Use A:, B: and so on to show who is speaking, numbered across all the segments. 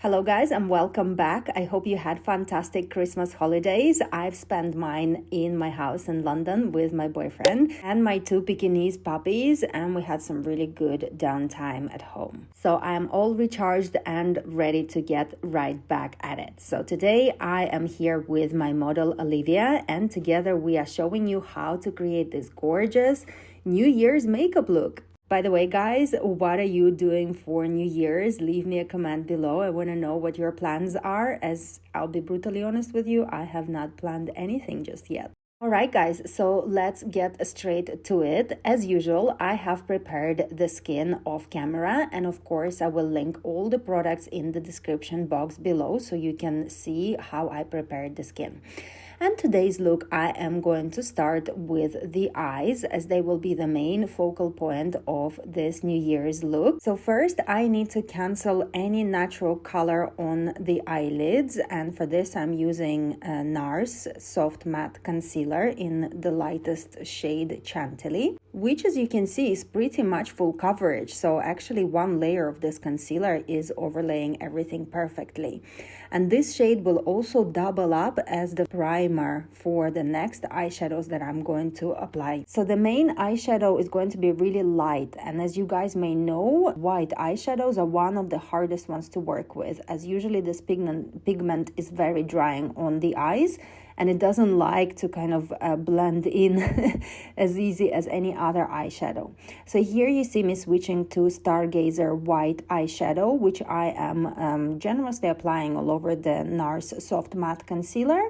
A: Hello guys and welcome back. I hope you had fantastic Christmas holidays. I've spent mine in my house in London with my boyfriend and my two Pekingese puppies, and we had some really good downtime at home. So I'm all recharged and ready to get right back at it. So today I am here with my model Olivia, and together we are showing you how to create this gorgeous New Year's makeup look. By the way, guys, what are you doing for New Year's? Leave me a comment below. I want to know what your plans are, as I'll be brutally honest with you, I have not planned anything just yet. Alright guys, so let's get straight to it. As usual, I have prepared the skin off camera, and of course I will link all the products in the description box below so you can see how I prepared the skin. And today's look, I am going to start with the eyes, as they will be the main focal point of this New Year's look. So first, I need to cancel any natural color on the eyelids, and for this I'm using NARS Soft Matte Concealer in the lightest shade Chantilly, which, as you can see, is pretty much full coverage. So actually one layer of this concealer is overlaying everything perfectly. And this shade will also double up as the primer for the next eyeshadows that I'm going to apply. So the main eyeshadow is going to be really light, and as you guys may know, white eyeshadows are one of the hardest ones to work with, as usually this pigment is very drying on the eyes, and it doesn't like to kind of blend in as easy as any other eyeshadow. So here you see me switching to Stargazer white eyeshadow, which I am generously applying all over the NARS Soft Matte Concealer,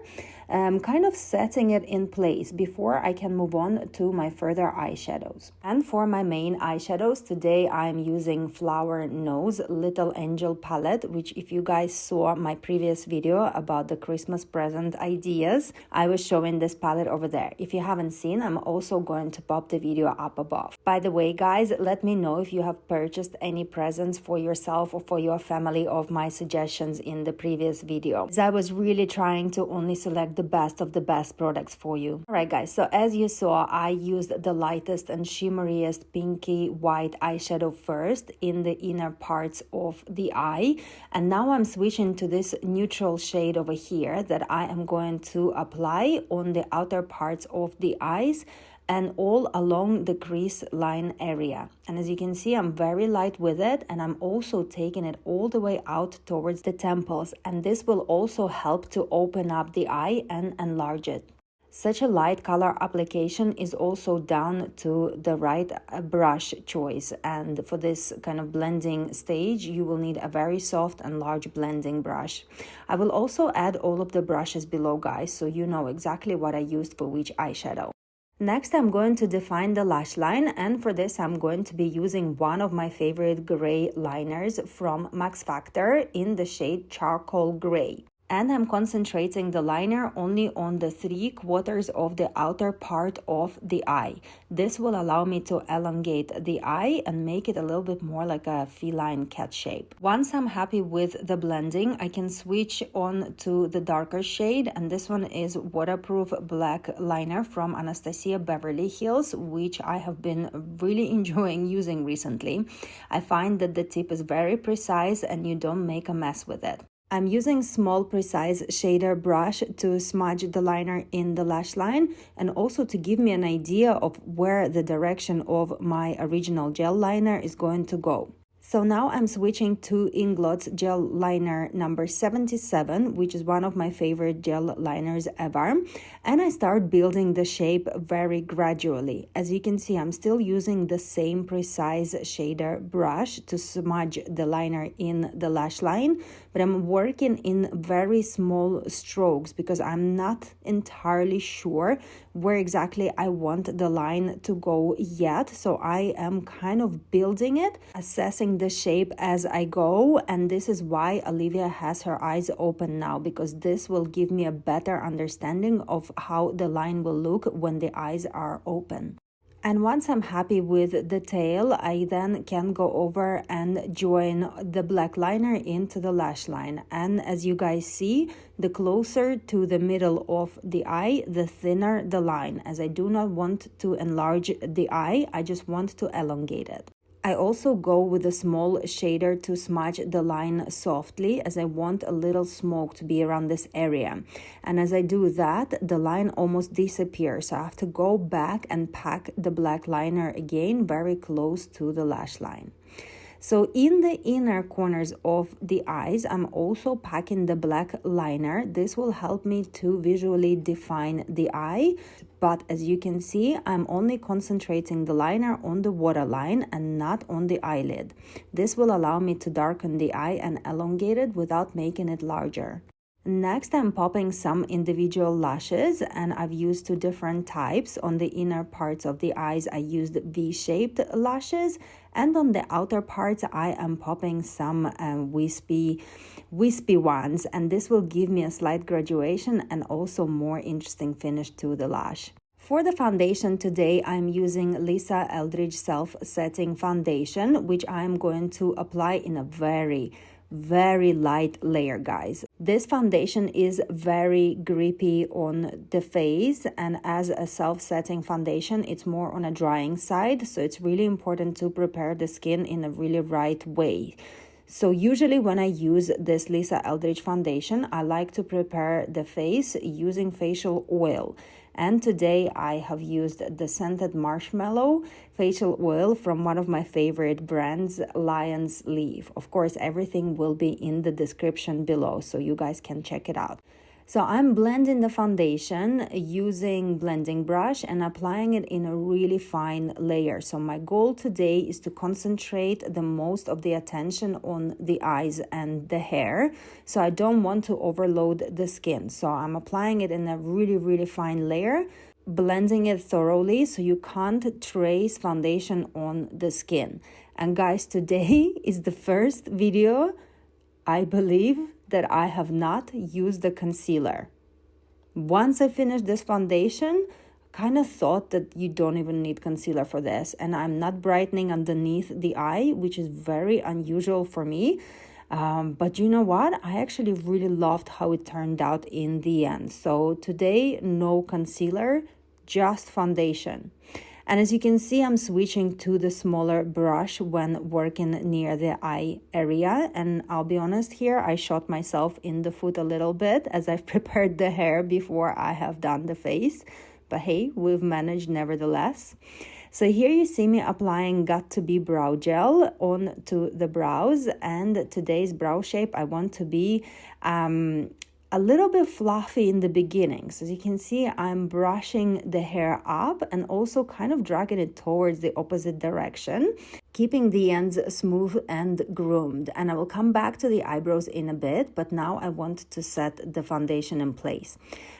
A: kind of setting it in place before I can move on to my further eyeshadows. And for my main eyeshadows, today I'm using Flower Nose Little Angel palette, which if you guys saw my previous video about the Christmas present ideas, I was showing this palette over there. If you haven't seen, I'm also going to pop the video up above. By the way, guys, let me know if you have purchased any presents for yourself or for your family of my suggestions in the previous video, as I was really trying to only select the best of the best products for you. Alright guys, so as you saw, I used the lightest and shimmeriest pinky white eyeshadow first in the inner parts of the eye, and now I'm switching to this neutral shade over here that I am going to apply on the outer parts of the eyes and all along the crease line area. And as you can see, I'm very light with it, and I'm also taking it all the way out towards the temples, and this will also help to open up the eye and enlarge it. Such a light color application is also down to the right brush choice, and for this kind of blending stage you will need a very soft and large blending brush. I will also add all of the brushes below, guys, so you know exactly what I used for which eyeshadow. Next, I'm going to define the lash line, and for this I'm going to be using one of my favorite gray liners from Max Factor in the shade Charcoal Gray. And I'm concentrating the liner only on the 3/4 of the outer part of the eye. This will allow me to elongate the eye and make it a little bit more like a feline cat shape. Once I'm happy with the blending, I can switch on to the darker shade, and this one is Waterproof Black Liner from Anastasia Beverly Hills, which I have been really enjoying using recently. I find that the tip is very precise and you don't make a mess with it. I'm using small precise shader brush to smudge the liner in the lash line, and also to give me an idea of where the direction of my original gel liner is going to go. So now I'm switching to Inglots Gel Liner number 77, which is one of my favorite gel liners ever. And I start building the shape very gradually. As you can see, I'm still using the same precise shader brush to smudge the liner in the lash line, but I'm working in very small strokes because I'm not entirely sure where exactly I want the line to go yet. So I am kind of building it, assessing the shape as I go, and this is why Olivia has her eyes open now, because this will give me a better understanding of how the line will look when the eyes are open. And once I'm happy with the tail, I then can go over and join the black liner into the lash line. And as you guys see, the closer to the middle of the eye, the thinner the line, as I do not want to enlarge the eye, I just want to elongate it. I also go with a small shader to smudge the line softly, as I want a little smoke to be around this area. And as I do that, the line almost disappears. So I have to go back and pack the black liner again very close to the lash line. So in the inner corners of the eyes, I'm also packing the black liner. This will help me to visually define the eye. But as you can see, I'm only concentrating the liner on the waterline and not on the eyelid. This will allow me to darken the eye and elongate it without making it larger. Next, I'm popping some individual lashes, and I've used two different types. On the inner parts of the eyes, I used V-shaped lashes, and on the outer parts, I am popping some wispy ones, and this will give me a slight graduation and also more interesting finish to the lash. For the foundation today, I'm using Lisa Eldridge Self-Setting Foundation, which I'm going to apply in a very light layer, guys. This foundation is very grippy on the face, and as a self-setting foundation, it's more on a drying side, so it's really important to prepare the skin in a really right way. So usually when I use this Lisa Eldridge foundation, I like to prepare the face using facial oil. And today I have used the scented Marshmallow facial oil from one of my favorite brands, Lion's Leaf. Of course, everything will be in the description below, so you guys can check it out. So I'm blending the foundation using blending brush and applying it in a really fine layer. So my goal today is to concentrate the most of the attention on the eyes and the hair. So I don't want to overload the skin. So I'm applying it in a really fine layer, blending it thoroughly so you can't trace foundation on the skin. And guys, today is the first video, I believe, that I have not used the concealer. Once I finished this foundation, kind of thought that you don't even need concealer for this, and I'm not brightening underneath the eye, which is very unusual for me. But you know what? I actually really loved how it turned out in the end. So today, no concealer, just foundation. And as you can see, I'm switching to the smaller brush when working near the eye area. And I'll be honest here, I shot myself in the foot a little bit as I've prepared the hair before I have done the face. But hey, we've managed nevertheless. So here you see me applying Got To Be brow gel onto the brows. And today's brow shape, I want to be a little bit fluffy in the beginning. So as you can see, I'm brushing the hair up and also kind of dragging it towards the opposite direction, keeping the ends smooth and groomed. And I will come back to the eyebrows in a bit, but now I want to set the foundation in place.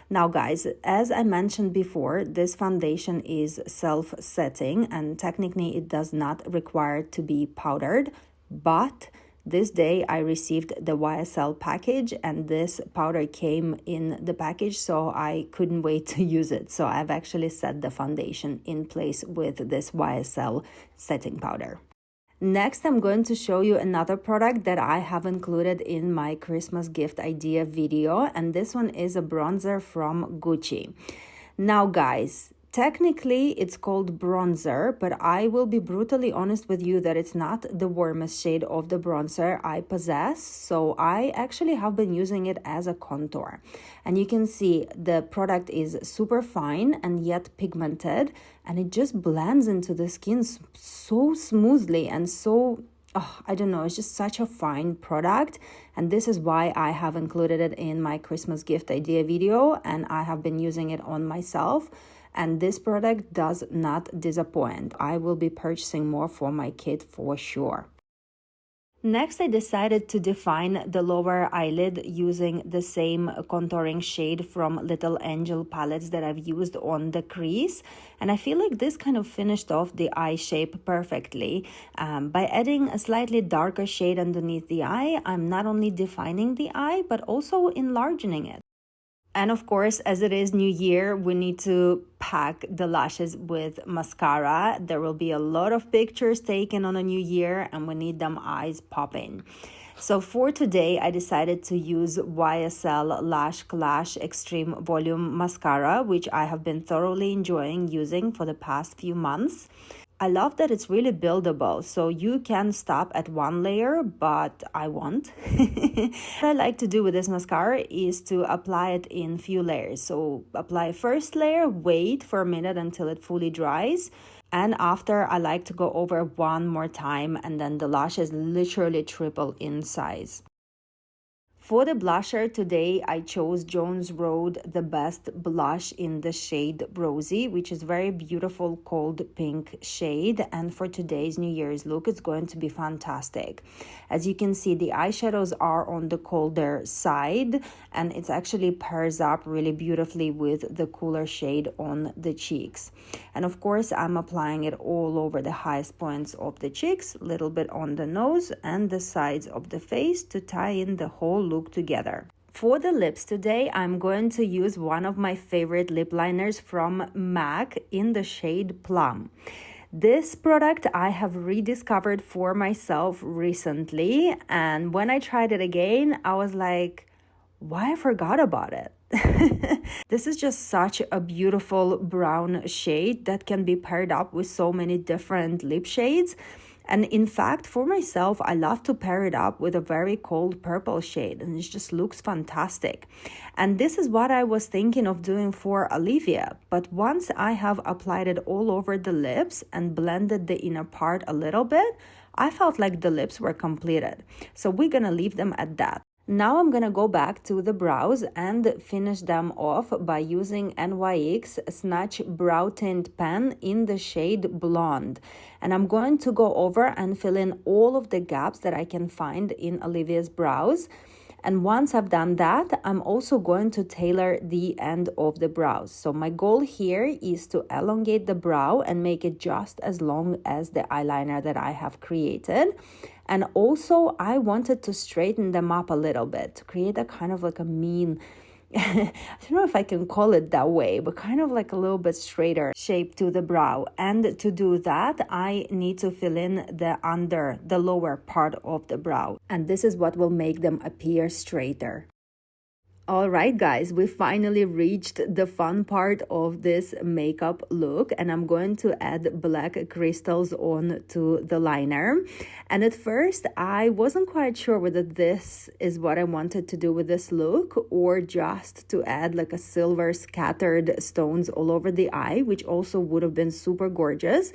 A: Now guys, as I mentioned before, this foundation is self-setting and technically it does not require to be powdered, but this day I received the YSL package and this powder came in the package, so I couldn't wait to use it. So I've actually set the foundation in place with this YSL setting powder. Next, I'm going to show you another product that I have included in my Christmas gift idea video, and this one is a bronzer from Gucci. Now guys, technically, it's called bronzer, but I will be brutally honest with you that it's not the warmest shade of the bronzer I possess. So I actually have been using it as a contour. And you can see the product is super fine and yet pigmented, and it just blends into the skin so smoothly and so, I don't know, it's just such a fine product. And this is why I have included it in my Christmas gift idea video, and I have been using it on myself. And this product does not disappoint. I will be purchasing more for my kid for sure. Next, I decided to define the lower eyelid using the same contouring shade from Little Angel palettes that I've used on the crease. And I feel like this kind of finished off the eye shape perfectly. By adding a slightly darker shade underneath the eye, I'm not only defining the eye, but also enlarging it. And of course, as it is New Year, we need to pack the lashes with mascara. There will be a lot of pictures taken on a New Year and we need them eyes popping. So for today, I decided to use YSL Lash Clash Extreme Volume Mascara, which I have been thoroughly enjoying using for the past few months. I love that it's really buildable, so you can stop at one layer, but I won't. What I like to do with this mascara is to apply it in few layers. So apply first layer, wait for a minute until it fully dries. And after, I like to go over one more time, and then the lashes literally triple in size. For the blusher today, I chose Jones Road, the best blush in the shade Rosy, which is very beautiful cold pink shade. And for today's New Year's look, it's going to be fantastic. As you can see, the eyeshadows are on the colder side, and it actually pairs up really beautifully with the cooler shade on the cheeks. And of course, I'm applying it all over the highest points of the cheeks, a little bit on the nose and the sides of the face to tie in the whole look together. For the lips today, I'm going to use one of my favorite lip liners from MAC in the shade Plum. This product I have rediscovered for myself recently, and when I tried it again, I was like, why I forgot about it. This is just such a beautiful brown shade that can be paired up with so many different lip shades. And in fact, for myself, I love to pair it up with a very cold purple shade, and it just looks fantastic. And this is what I was thinking of doing for Olivia. But once I have applied it all over the lips and blended the inner part a little bit, I felt like the lips were completed. So we're gonna leave them at that. Now I'm gonna go back to the brows and finish them off by using NYX Snatch Brow Tint Pen in the shade Blonde. And I'm going to go over and fill in all of the gaps that I can find in Olivia's brows. And once I've done that, I'm also going to tailor the end of the brows. So my goal here is to elongate the brow and make it just as long as the eyeliner that I have created. And also, I wanted to straighten them up a little bit to create a kind of like a mean, I don't know if I can call it that way, but kind of like a little bit straighter shape to the brow. And to do that, I need to fill in the lower part of the brow. And this is what will make them appear straighter. All right, guys, we finally reached the fun part of this makeup look, and I'm going to add black crystals on to the liner. And at first, I wasn't quite sure whether this is what I wanted to do with this look or just to add like a silver scattered stones all over the eye, which also would have been super gorgeous.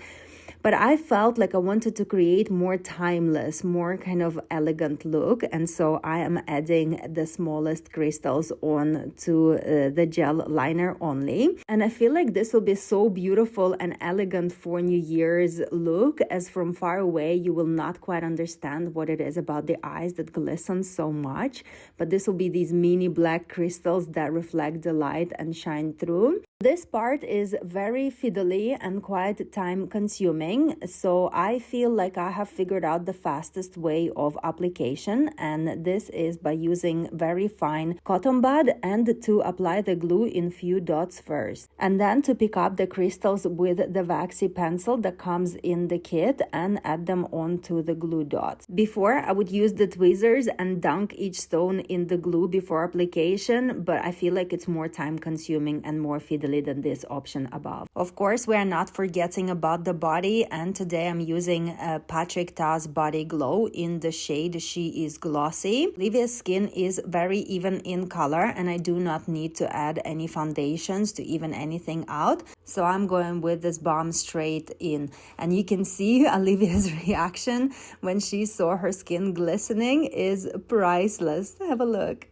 A: But I felt like I wanted to create more timeless, more kind of elegant look. And so I am adding the smallest crystals on to the gel liner only. And I feel like this will be so beautiful and elegant for New Year's look, as from far away you will not quite understand what it is about the eyes that glisten so much. But this will be these mini black crystals that reflect the light and shine through. This part is very fiddly and quite time consuming, so I feel like I have figured out the fastest way of application, and this is by using very fine cotton bud and to apply the glue in few dots first, and then to pick up the crystals with the waxy pencil that comes in the kit and add them onto the glue dots. Before, I would use the tweezers and dunk each stone in the glue before application, but I feel like it's more time consuming and more fiddly than this option above. Of course, we are not forgetting about the body, and today I'm using Patrick Ta's Body Glow in the shade She Is Glossy. Olivia's skin is very even in color, and I do not need to add any foundations to even anything out. So I'm going with this balm straight in. And you can see Olivia's reaction when she saw her skin glistening is priceless. Have a look.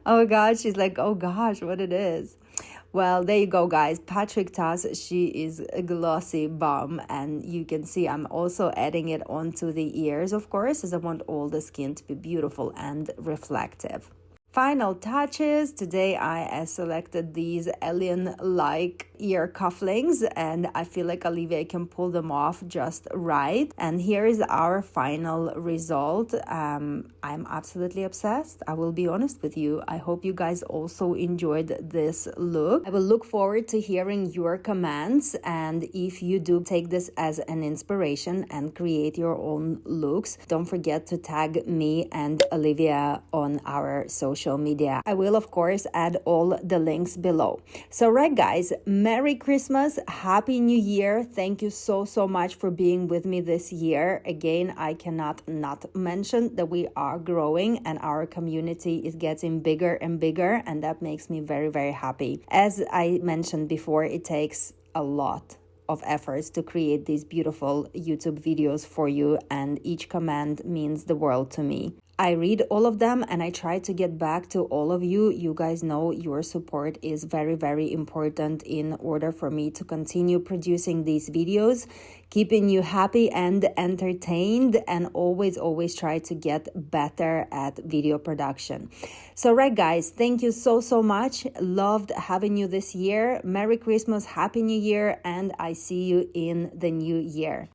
A: Oh God, she's like, oh gosh, what it is. Well, there you go, guys. Patrick Ta's She Is a Glossy Balm, and you can see I'm also adding it onto the ears, of course, as I want all the skin to be beautiful and reflective. Final touches. Today I selected these alien-like ear cufflinks, and I feel like Olivia can pull them off just right. And here is our final result. I'm absolutely obsessed. I will be honest with you. I hope you guys also enjoyed this look. I will look forward to hearing your comments, and if you do take this as an inspiration and create your own looks, don't forget to tag me and Olivia on our social media. I will, of course, add all the links below. So, right, guys, Merry Christmas, Happy New Year. Thank you so much for being with me this year. Again, I cannot not mention that we are growing and our community is getting bigger and bigger, and that makes me very happy. As I mentioned before, it takes a lot of efforts to create these beautiful YouTube videos for you, and each comment means the world to me. I read all of them and I try to get back to all of you. You guys know your support is very important in order for me to continue producing these videos, keeping you happy and entertained, and always try to get better at video production. So right guys, thank you so much. Loved having you this year. Merry Christmas, Happy New Year, and I see you in the new year.